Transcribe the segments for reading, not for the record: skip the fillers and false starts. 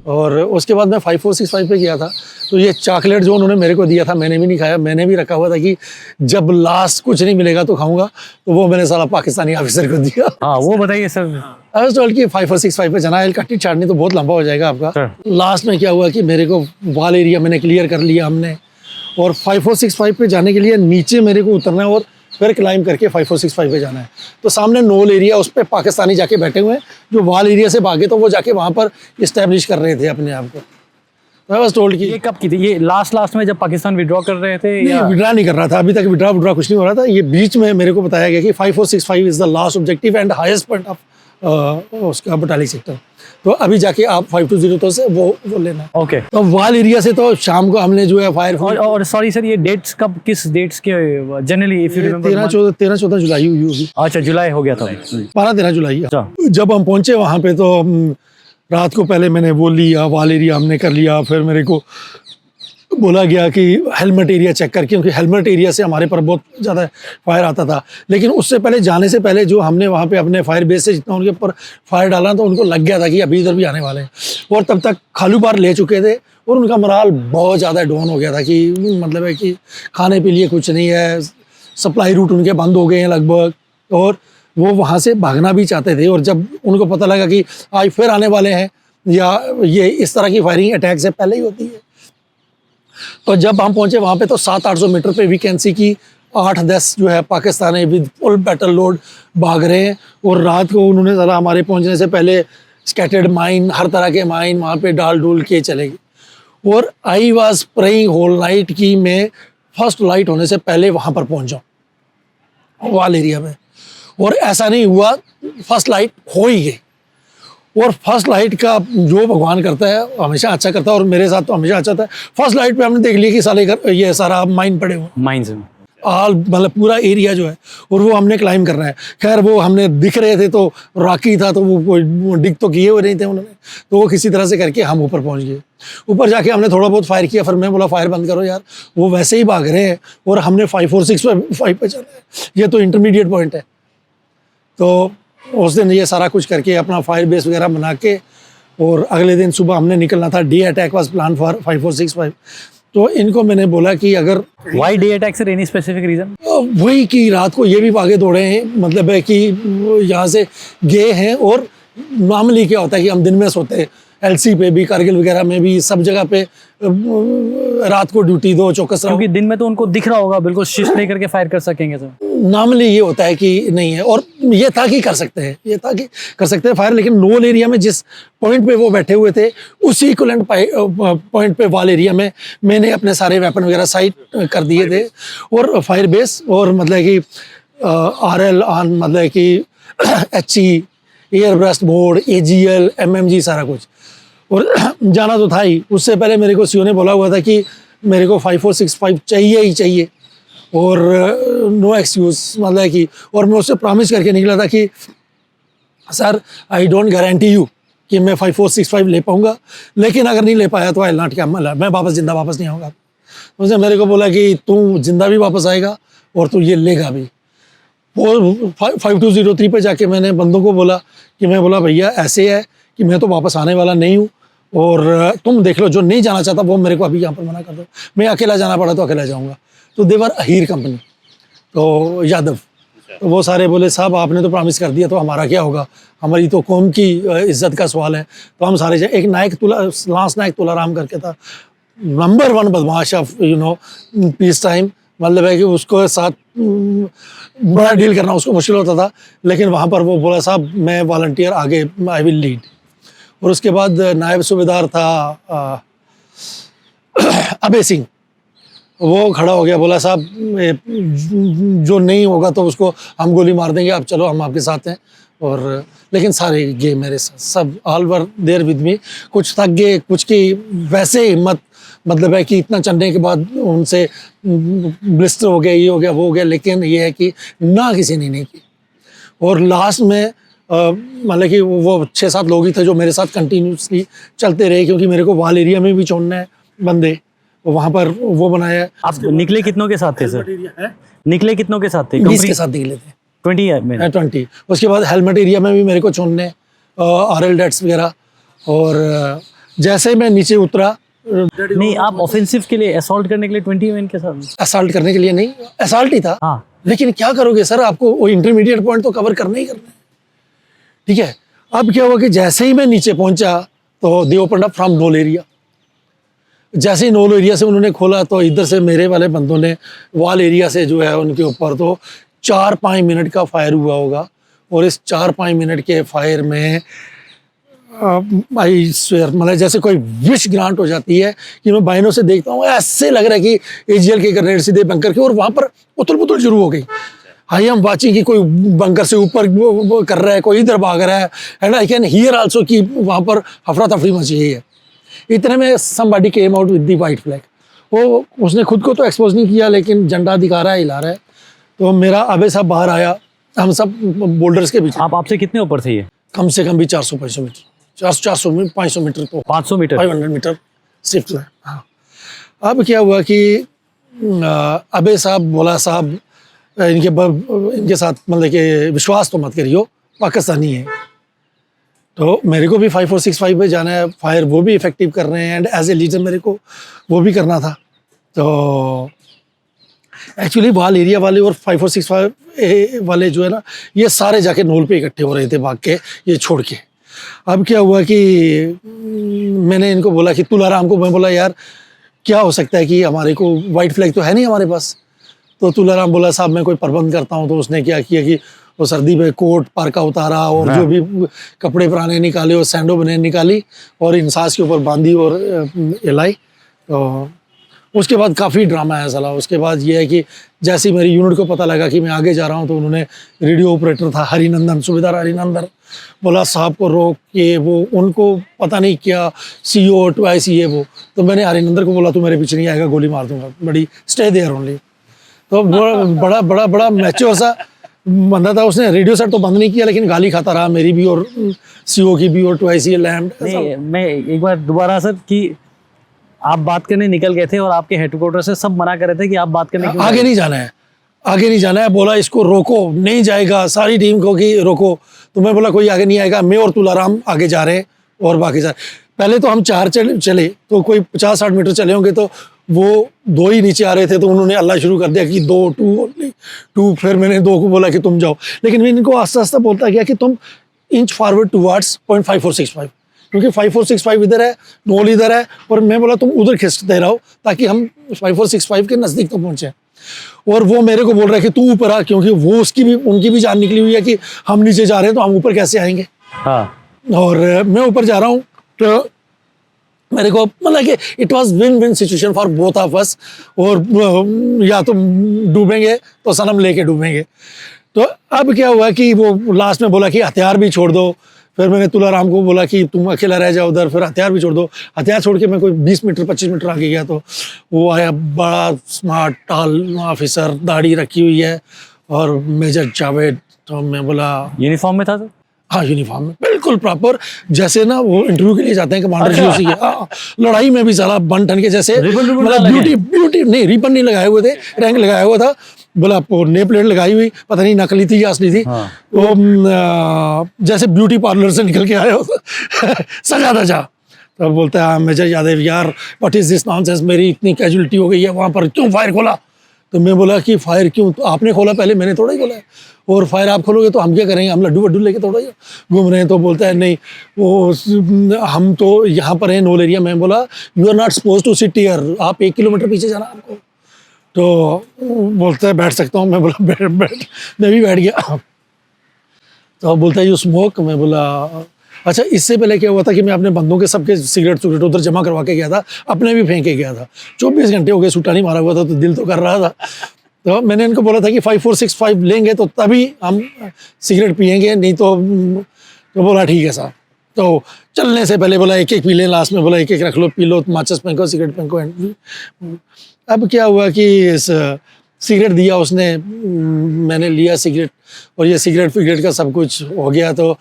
और उसके बाद मैं 5465 पे गया था, तो ये चॉकलेट जो उन्होंने मेरे को दिया था मैंने भी नहीं खाया, मैंने भी रखा हुआ था कि जब लास्ट कुछ नहीं मिलेगा तो खाऊंगा, तो वो मैंने साला पाकिस्तानी ऑफिसर को दिया। हाँ वो बताइए सर। आई वाज टोल्ड कि 5465 पे जाना है, कट्टी छाड़नी तो बहुत लंबा हो जाएगा आपका। लास्ट में क्या हुआ कि मेरे को वाल एरिया मैंने क्लियर कर लिया हमने, और 5465 पे जाने के लिए नीचे मेरे को उतरना है और फिर क्लाइम करके 5465 पे जाना है। तो सामने नोल एरिया, उस पर पाकिस्तानी जाके बैठे हुए हैं जो वाल एरिया से भागे, तो वो जाके वहाँ पर इस्टेब्लिश कर रहे थे अपने आप को। तो मैं बस टोल्ड कि ये कब की थी? ये लास्ट में जब पाकिस्तान विड्रॉ कर रहे थे नहीं, या विड्रा नहीं कर रहा था अभी तक, विड्रा कुछ नहीं हो रहा था। ये बीच में मेरे को बताया गया कि 5465 is the last objective and highest point of उसका बटालिक सेक्टर। तो अभी जाके आप 520 तो से वो लेना। ओके। तो वाल एरिया से तो शाम को हमने जो है फायर और सॉरी सर, ये डेट्स कब, किस डेट्स के जनरली इफ यू रिमेंबर? 13-14 जुलाई हुई होगी। अच्छा जुलाई हो गया था। 12-13 जुलाई। अच्छा। जब हम पहुंचे वहाँ पे तो रात को पहले मैंने वो लिया, वाल एरिया हमने कर लिया, फिर मेरे को बोला गया कि हेलमेट एरिया चेक कर, क्योंकि हेलमेट एरिया से हमारे पर बहुत ज़्यादा फायर आता था। लेकिन उससे पहले, जाने से पहले जो हमने वहाँ पे अपने फायर बेस से जितना उनके ऊपर फायर डाला तो उनको लग गया था कि अभी इधर भी आने वाले हैं, और तब तक खालू बार ले चुके थे और उनका मोराल बहुत ज़्यादा डाउन हो गया था कि मतलब है कि खाने के लिए कुछ नहीं है, सप्लाई रूट उनके बंद हो गए हैं लगभग, और वो वहाँ से भागना भी चाहते थे। और जब उनको पता लगा कि आज फिर आने वाले हैं, या ये इस तरह की फायरिंग अटैक से पहले ही होती है, तो जब हम पहुंचे वहाँ पे तो 700-800 मीटर पे वैकेंसी की 8-10 जो है Pakistani with full battle load भाग रहे हैं। और रात को उन्होंने ज़रा हमारे पहुंचने से पहले स्कैटर्ड माइन, हर तरह के माइन वहाँ पे डाल डूल के चले गए। और I was praying whole night की मैं फर्स्ट लाइट होने से पहले वहाँ पर पहुँच जाऊँ वाल एरिया में, और ऐसा नहीं हुआ, फर्स्ट लाइट हो ही गई। और फर्स्ट लाइट का जो भगवान करता है हमेशा अच्छा करता है, और मेरे साथ तो हमेशा अच्छा था। फर्स्ट लाइट पे हमने देख लिया कि साले ये सारा माइन पड़े हुए, माइंस ऑल मतलब पूरा एरिया जो है, और वो हमने क्लाइम करना है। खैर वो हमने दिख रहे थे तो रॉकी था, तो वो डिग तो किए हुए नहीं थे उन्होंने, तो वो किसी तरह से करके हम ऊपर पहुंच गए। ऊपर जाके हमने थोड़ा बहुत फायर किया, फिर मैं बोला फायर बंद करो यार, वो वैसे ही भाग रहे हैं और हमने 546 पे चलना है, ये तो इंटरमीडिएट पॉइंट है। तो उस दिन ये सारा कुछ करके अपना फायर बेस वगैरह बना के, और अगले दिन सुबह हमने निकलना था। Day attack was plan for 5465। तो इनको मैंने बोला कि अगर why day attack sir, any specific reason? वही कि रात को ये भी भागे दौड़े हैं, मतलब है कि यहाँ से गए हैं। और नॉर्मली क्या होता है कि हम दिन में सोते हैं, एलसी पे भी, कारगिल वगैरह में भी, सब जगह पे रात को ड्यूटी दो, चौकस रहो, क्योंकि दिन में तो उनको दिख रहा होगा, बिल्कुल शिफ्ट लेकर के फायर कर सकेंगे सर। नॉर्मली ये होता है कि नहीं है। और ये था कि कर सकते हैं, ये था कि कर सकते हैं फायर, लेकिन नोल एरिया में जिस पॉइंट पे वो बैठे हुए थे उसी इक्विवेलेंट पॉइंट पे वाल एरिया में मैंने अपने सारे वेपन वगैरह साइट कर दिए थे, और फायर बेस, और मतलब कि RL ऑन, मतलब कि HE, air burst board, AGL, MMG सारा कुछ। और जाना तो था ही। उससे पहले मेरे को सीओ ने बोला हुआ था कि मेरे को 5465 चाहिए ही चाहिए, और नो एक्सक्यूज, मतलब कि, और मैं उससे प्रॉमिस करके निकला था कि sir I don't guarantee you कि मैं 5465 ले पाऊंगा, लेकिन अगर नहीं ले पाया तो आई नॉट क्या, मैं वापस जिंदा वापस नहीं आऊँगा। उसने मेरे को बोला कि तू जिंदा भी वापस आएगा और तू ये लेगा भी। वो 5203 पे जाके मैंने बंदों को बोला कि मैं बोला भैया ऐसे है कि मैं तो वापस आने वाला नहीं हूँ, और तुम देख लो, जो नहीं जाना चाहता वो मेरे को अभी यहाँ पर मना कर दो, मैं अकेला जाना पड़ा तो अकेला जाऊँगा। तो देवर अहीर कंपनी, तो यादव, तो वो सारे बोले साहब आपने तो प्रॉमिस कर दिया तो हमारा क्या होगा, हमारी तो कौम की इज्जत का सवाल है। तो हम सारे एक नायक लांस नायक तुलाराम करके था, नंबर 1 बदमाश ऑफ पीस टाइम, मतलब है कि उसको साथ बड़ा डील करना उसको मुश्किल होता था, लेकिन वहाँ पर वो बोला साहब मैं वॉलंटियर आगे, आई विल लीड। और उसके बाद नायब सूबेदार था अबे सिंह, वो खड़ा हो गया, बोला साहब जो नहीं होगा तो उसको हम गोली मार देंगे, आप चलो हम आपके साथ हैं। और लेकिन सारे गए मेरे साथ, सब all were there with me. कुछ थक गए, कुछ की वैसे हिम्मत, मतलब है कि इतना चलने के बाद उनसे ब्लिस्टर हो गया, ये हो गया, वो हो गया, लेकिन ये है कि ना किसी ने नहीं की। और लास्ट में मतलब कि वो 6-7 लोग ही थे जो मेरे साथ कंटिन्यूसली चलते रहे, क्योंकि मेरे को वाल एरिया में भी छोड़ना है बंदे, वहाँ पर वो बनाया। आप निकले कितनों के साथ थे सर? निकले कितनों के साथ थे? 20 के साथ निकले थे। 20 उसके बाद हेलमेट एरिया में भी मेरे को छोड़ने, RL डेट्स वगैरह, और जैसे ही मैं नीचे उतरा, नहीं, आप ऑफेंसिव के लिए असॉल्ट करने के लिए 20 मैन के साथ? असल्ट करने के लिए नहीं, असल्ट ही था। हाँ। लेकिन क्या करोगे सर, आपको वो इंटरमीडिएट पॉइंट तो कवर करना ही करना है, ठीक है। अब क्या हुआ कि जैसे ही मैं नीचे पहुंचा तो they opened up from knoll area. जैसे ही नोल एरिया से उन्होंने खोला तो इधर से मेरे वाले बंदों ने वॉल एरिया से जो है उनके ऊपर तो 4-5 मिनट का फायर हुआ होगा। और इस 4-5 मिनट के फायर में आई स्वेयर, मतलब जैसे कोई विश ग्रांट हो जाती है कि मैं बाइनों से देखता हूँ, ऐसे लग रहा है कि एजीएल के ग्रेनेड सीधे बंकर के, और वहाँ पर उथल पुथल शुरू हो गई। आई एम वाचिंग कि कोई बंकर से ऊपर वो कर रहा है, कोई इधर भाग रहा है, and I can hear also कि वहाँ पर हफरा तफरी मची हुई है। इतने में somebody came out with the white flag. वो उसने खुद को तो एक्सपोज नहीं किया, लेकिन झंडा दिखा रहा है, हिला रहा है। तो मेरा अबे साहब बाहर आया, हम सब बोल्डर्स के बीच। आपसे कितने ऊपर थे ये? कम से कम भी 400-500 मीटर, 500 मीटर तो 500 मीटर, 500 मीटर शिफ्ट है। हाँ। अब क्या हुआ कि अबे साहब बोला, साहब इनके साथ मतलब कि विश्वास तो मत करियो, पाकिस्तानी है। तो मेरे को भी 5465 पे जाना है, फायर वो भी इफेक्टिव कर रहे हैं, एंड एज ए लीडर मेरे को वो भी करना था। तो एक्चुअली वाल एरिया वाले और 5465 वाले जो है ना, ये सारे जाके नोल पे इकट्ठे हो रहे थे भाग के, ये छोड़ के। अब क्या हुआ कि मैंने इनको बोला कि तुलाराम को, मैं बोला यार क्या हो सकता है कि हमारे को वाइट फ्लैग तो है नहीं हमारे पास। तो तुलाराम बोला साहब मैं कोई प्रबंध करता हूँ। तो उसने क्या किया कि वो सर्दी में कोट पारका उतारा और जो भी कपड़े पुराने निकाले और सैंडो बने निकाली और इंसास के ऊपर बांधी और हिलाई। तो उसके बाद काफ़ी ड्रामा है साला। उसके बाद ये है कि जैसे ही मेरी यूनिट को पता लगा कि मैं आगे जा रहा हूँ, तो उन्होंने रेडियो ऑपरेटर था हरिनंदन, सूबेदार हरिनंदन, बोला साहब को रोक के, वो उनको पता नहीं क्या CO ट्वाइस ये वो। तो मैंने हरिनंदन को बोला तू मेरे पीछे नहीं आएगा, गोली मार दूंगा, बड़ी स्टे देयर ओनली। तो बड़ा बड़ा बड़ा मैच्योर सा बंदा था। उसने रेडियो सेट तो बंद नहीं किया, लेकिन गाली खाता रहा मेरी भी और CO की भी और ट्वाइस ये लैम्ड। नहीं, मैं एक बार दोबारा सर कि आप बात करने निकल गए थे और आपके हेडक्वार्टर से सब मना कर रहे थे कि आप बात करने क्यों आगे नहीं जाना है, आगे नहीं जाना है। बोला इसको रोको, नहीं जाएगा, सारी टीम को कि रोको। तो मैं बोला कोई आगे नहीं आएगा, मैं और तुलाराम आगे जा रहे हैं और बाकी जा। पहले तो हम 4 चले तो कोई 50-60 मीटर चले होंगे, तो वो 2 ही नीचे आ रहे थे। तो उन्होंने अल्लाह शुरू कर दिया कि 2 फिर मैंने 2 को बोला कि तुम जाओ। लेकिन मैं इनको आस्ता आस्ता बोलता गया कि तुम इंच फॉरवर्ड टुवार्ड्स 5465, क्योंकि 5465 इधर है, नोल इधर है, और मैं बोला तुम उधर खिंचते रहो ताकि हम 5465 के नज़दीक तो पहुँचे। और वो मेरे को बोल रहा है कि तू ऊपर आ, क्योंकि वो उनकी भी जान निकली हुई है कि हम नीचे जा रहे हैं तो हम ऊपर कैसे आएंगे। हाँ। और मैं ऊपर जा रहा हूँ, तो मेरे को मतलब कि it was win win situation for both of us. और या तो डूबेंगे तो सनम लेके डूबेंगे। तो अब क्या हुआ कि वो लास्ट में बोला कि हथियार भी छोड़ दो। फिर मैंने तुलाराम को बोला कि तुम अकेला रह जाओ उधर, फिर हथियार भी छोड़ दो। हथियार छोड़ के मैं कोई 20 मीटर 25 मीटर आगे गया, तो वो आया बड़ा स्मार्ट टाल ऑफिसर, दाढ़ी रखी हुई है, और मेजर जावेद। तो मैं बोला, यूनिफॉर्म में था सर? हाँ यूनिफॉर्म में बिल्कुल प्रॉपर, जैसे ना वो इंटरव्यू के लिए जाते हैं कमांडर जी, उसी के। लड़ाई में भी साला बन ठन के जैसे, मतलब ब्यूटी नहीं, रिबन नहीं लगाए हुए थे, रैंक लगाया हुआ था। बोला नेम प्लेट लगाई हुई, पता नहीं नकली थी या असली थी। हाँ। तो जैसे ब्यूटी पार्लर से निकल के आया होता सजा धजा। तो बोलता है मेजर यादव यार व्हाट इज दिस नॉनसेंस, मेरी इतनी कैजुअलिटी हो गई है वहाँ पर, क्यों फायर खोला? तो मैं बोला कि फायर क्यों, तो आपने खोला पहले, मैंने थोड़ा ही खोला है, और फायर आप खोलोगे तो हम क्या करेंगे, हम लड्डू वड्डू लेके थोड़ा ही घूम रहे हैं। तो बोलता है नहीं वो हम तो यहाँ पर हैं नोल एरिया में। बोला you are not suppose to sit here, आप 1 किलोमीटर पीछे जाना आपको। तो बोलता है बैठ सकता हूँ? मैं बोला बैठ, मैं भी बैठ गया। तो बोलता है यू स्मोक? मैं बोला अच्छा। इससे पहले क्या हुआ था कि मैं अपने बंदों के सबके सिगरेट उधर जमा करवा के गया था, अपने भी फेंक के गया था। 24 घंटे हो गए, सूटा नहीं मारा हुआ था, तो दिल तो कर रहा था। तो मैंने इनको बोला था कि 5465 लेंगे तो तभी हम सिगरेट पियेंगे, नहीं तो बोला ठीक है साहब। तो चलने से पहले बोला एक पी लें, लास्ट में बोला एक रख लो, पी लो, माचिस फेंको, सिगरेट फेंको। अब क्या हुआ कि इस सिगरेट दिया उसने, मैंने लिया सिगरेट, और ये सिगरेट का सब कुछ हो गया। तो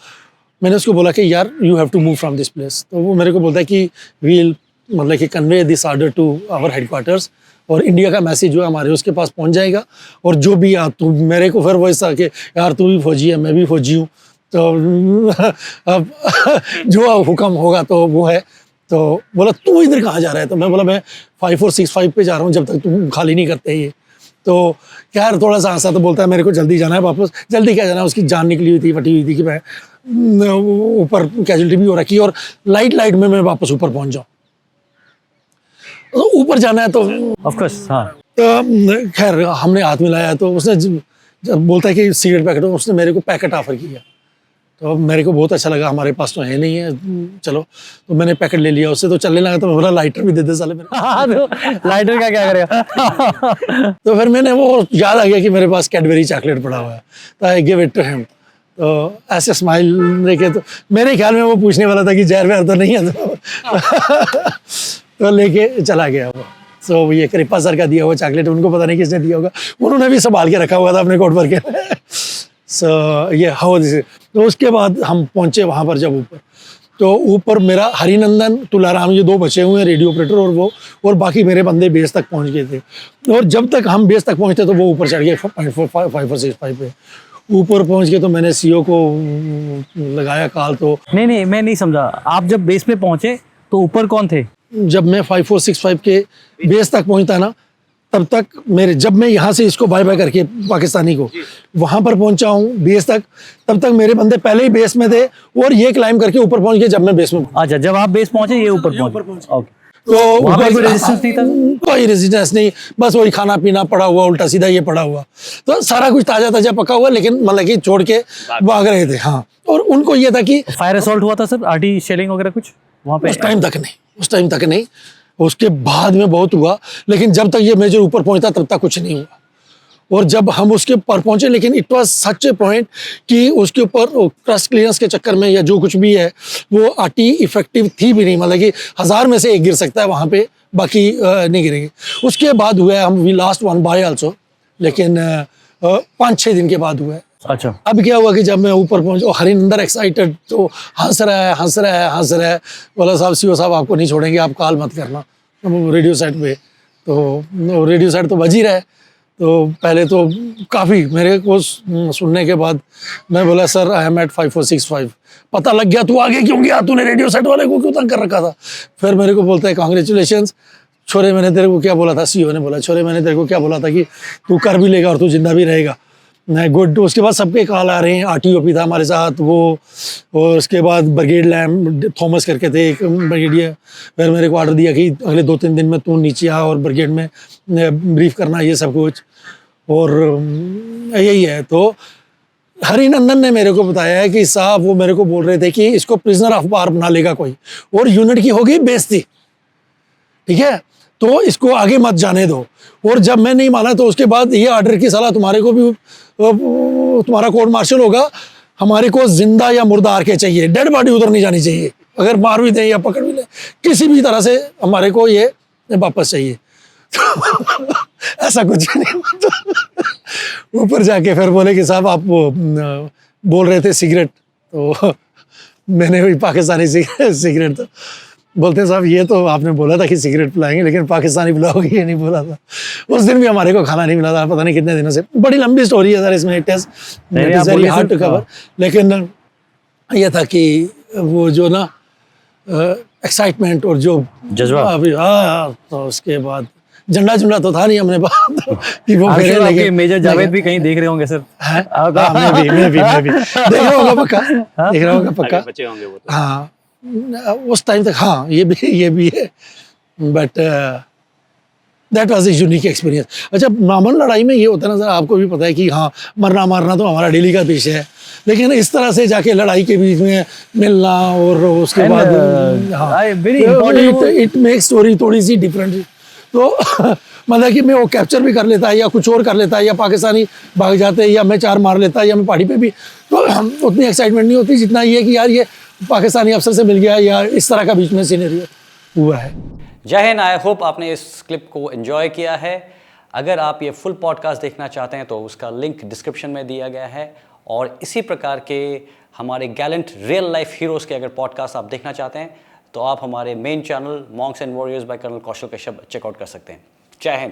मैंने उसको बोला कि यार you have to move from this place. तो वो मेरे को बोलता है कि वील मतलब कि convey this order to our headquarters, और इंडिया का मैसेज जो है हमारे उसके पास पहुंच जाएगा। और जो भी तू मेरे को फिर वैसा कि यार तू भी फौजी है, मैं भी फौजी हूँ, तो अब जो हुक्म होगा तो वो है। तो बोला तू इधर कहाँ जा रहा है? तो मैं बोला मैं 5465 पे जा रहा हूँ, जब तक तुम खाली नहीं करते ये। तो यार थोड़ा सा हंसा, तो बोलता है मेरे को जल्दी जाना है वापस। जल्दी क्या जाना है, उसकी जान निकली हुई थी, फटी हुई थी कि मैं ऊपर कैजुअलिटी भी हो रखी और लाइट में मैं वापस ऊपर पहुंच जाऊँ। तो ऊपर जाना है तो ऑफ कोर्स, हाँ। तो खैर हमने हाथ मिलाया, तो उसने जब बोलता है कि सिगरेट पैकेट, उसने मेरे को पैकेट ऑफर किया। तो मेरे को बहुत अच्छा लगा, हमारे पास तो है नहीं है, चलो। तो मैंने पैकेट ले लिया उससे, तो चलने लगा। तो मैं बोला लाइटर भी दे दे साले मेरे। तो लाइटर का क्या करेगा? तो फिर मैंने वो याद आ गया कि मेरे पास कैडबरी चॉकलेट पड़ा हुआ है, तो I give it to him. तो ऐसे स्माइल लेके, तो मेरे ख्याल में वो पूछने वाला था कि जहर वहर तो नहीं है, तो लेके चला गया वो। सो ये कृपा सर का दिया हुआ चॉकलेट, उनको पता नहीं किसने दिया होगा, उन्होंने भी संभाल के रखा हुआ था अपने कोट भर के। सो ये हाउ दिस। तो उसके बाद हम पहुंचे वहाँ पर, जब ऊपर, तो ऊपर मेरा हरिनंदन, तुलाराम, ये 2 बचे हुए हैं रेडियो ऑपरेटर, और वो और बाकी मेरे बंदे बेस तक पहुंच गए थे। और जब तक हम बेस तक पहुंचते तो वो ऊपर चढ़ गए 5465 पे। ऊपर पहुंच के तो मैंने सीओ को लगाया कॉल। तो नहीं, मैं नहीं समझा। आप जब बेस पे पहुंचे तो ऊपर कौन थे? जब मैं 5465 के बेस तक पहुंचता ना, तब तक जब मैं यहाँ से इसको बाय बाय करके पाकिस्तानी को वहां पर पहुंचा हूँ बेस तक, तब तक मेरे बंदे पहले ही बेस में थे, और ये क्लाइम करके ऊपर पहुंच गए जब मैं बेस में। अच्छा, जब आप बेस पहुंचे ये ऊपर पहुंचे। ओके। तो वहाँ पे कोई रेजिस्टेंस नहीं था? कोई रेजिस्टेंस नहीं, बस वही खाना पीना पड़ा हुआ, उल्टा सीधा ये पड़ा हुआ। तो सारा कुछ ताजा ताजा पका हुआ, लेकिन मतलब कि छोड़ के भाग रहे थे। हाँ, और उनको ये था कि फायर असॉल्ट हुआ था सर, आरटी शेलिंग वगैरह कुछ वहाँ पे? उस टाइम तक नहीं, उसके बाद में बहुत हुआ, लेकिन जब तक ये मेजर ऊपर पहुंचता तब तक कुछ नहीं हुआ। और जब हम उसके पर पहुंचे, लेकिन it was such A point कि उसके ऊपर क्रस्ट क्लियरेंस के चक्कर में या जो कुछ भी है, वो आरटी इफेक्टिव थी भी नहीं, मतलब कि 1000 में से 1 गिर सकता है वहाँ पे, बाकी नहीं गिरेंगे। उसके बाद हुआ है, हम वी लास्ट 1 बाय आल्सो, लेकिन 5-6 दिन के बाद हुआ है। अच्छा। अब क्या हुआ कि जब मैं ऊपर पहुंचा, हरिंदर एक्साइटेड, तो हंस रहा है। बोला साहब, सीओ साहब आपको नहीं छोड़ेंगे, आप कॉल मत करना। रेडियो सेट पे तो रेडियो सेट तो बज ही रहा है। तो पहले तो काफ़ी मेरे को सुनने के बाद मैं बोला सर आई एम एट 5465। पता लग गया, तू आगे क्यों गया, तूने रेडियो सेट वाले को क्यों तंग कर रखा था? फिर मेरे को बोलता है कांग्रेचुलेशंस छोरे, मैंने तेरे को क्या बोला था, सीओ ने बोला, छोरे मैंने तेरे को क्या बोला था कि तू कर भी लेगा और तू जिंदा भी रहेगा। गुड। उसके बाद सबके कॉल आ रहे हैं, आरटीओपी था हमारे साथ वो, और उसके बाद ब्रिगेड लैम थॉमस करके थे एक ब्रिगेडियर। फिर मेरे को ऑर्डर दिया कि अगले 2-3 दिन में तू नीचे आ और ब्रिगेड में ब्रीफ करना, ये सब कुछ, और यही है। तो हरिनंदन ने मेरे को बताया है कि साहब वो मेरे को बोल रहे थे कि इसको प्रिजनर ऑफ वार बना लेगा कोई, और यूनिट की होगी बेइज्जती, ठीक है, तो इसको आगे मत जाने दो। और जब मैं नहीं माना तो उसके बाद ये ऑर्डर की सलाह तुम्हारे को भी, तुम्हारा कोर्ट मार्शल होगा, हमारे को जिंदा या मुर्दा आर के चाहिए, डेड बॉडी उधर नहीं जानी चाहिए, अगर मार भी दें या पकड़ भी लें, किसी भी तरह से हमारे को ये वापस चाहिए। ऐसा कुछ नहीं। ऊपर जाके फिर बोले कि साहब आप बोल रहे थे सिगरेट, तो मैंने भी पाकिस्तानी सिगरेट, तो बोलते हैं साहब ये तो आपने बोला था कि सिगरेट पिलाएंगे, लेकिन पाकिस्तानी पिलाओगे, ये नहीं बोला था। उस दिन भी हमारे को खाना नहीं मिला था, पता नहीं कितने दिनों से। बड़ी लंबी स्टोरी है सर इसमें, it is very hard to cover. लेकिन ये था कि वो जो ना एक्साइटमेंट और जो जज्बा, अभी तो उसके बाद झंडा तो था नहीं हमने पास कि वो फेरे लगे। मेजर जावेद भी कहीं देख रहे होंगे सर। मैं भी देख रहा होगा पक्का, बच्चे होंगे वो तो। हाँ उस टाइम तक, हाँ ये भी है, but that was a unique experience. अच्छा, नॉर्मल लड़ाई में ये होता है ना सर, आपको भी पता है कि हाँ मरना मारना तो हमारा डेली का पेशा है, लेकिन इस तरह से जाके लड़ाई के बीच में मिलना और उसके बाद इट मेक स्टोरी थोड़ी सी डिफरेंट। तो मतलब कि मैं वो कैप्चर भी कर लेता है या कुछ और कर लेता है, या पाकिस्तानी भाग जाते हैं, या मैं 4 मार लेता है, या मैं पहाड़ी पे भी, तो उतनी एक्साइटमेंट नहीं होती जितना ये कि यार ये पाकिस्तानी अफसर से मिल गया, या इस तरह का बीच में सीनरियो हुआ है। जय हिंद। आई होप आपने इस क्लिप को एंजॉय किया है। अगर आप ये फुल पॉडकास्ट देखना चाहते हैं तो उसका लिंक डिस्क्रिप्शन में दिया गया है, और इसी प्रकार के हमारे गैलेंट रियल लाइफ हीरोज़ के अगर पॉडकास्ट आप देखना चाहते हैं तो आप हमारे main channel monks and warriors by colonel Kaushal Kashyap check out कर सकते हैं। जय हिंद।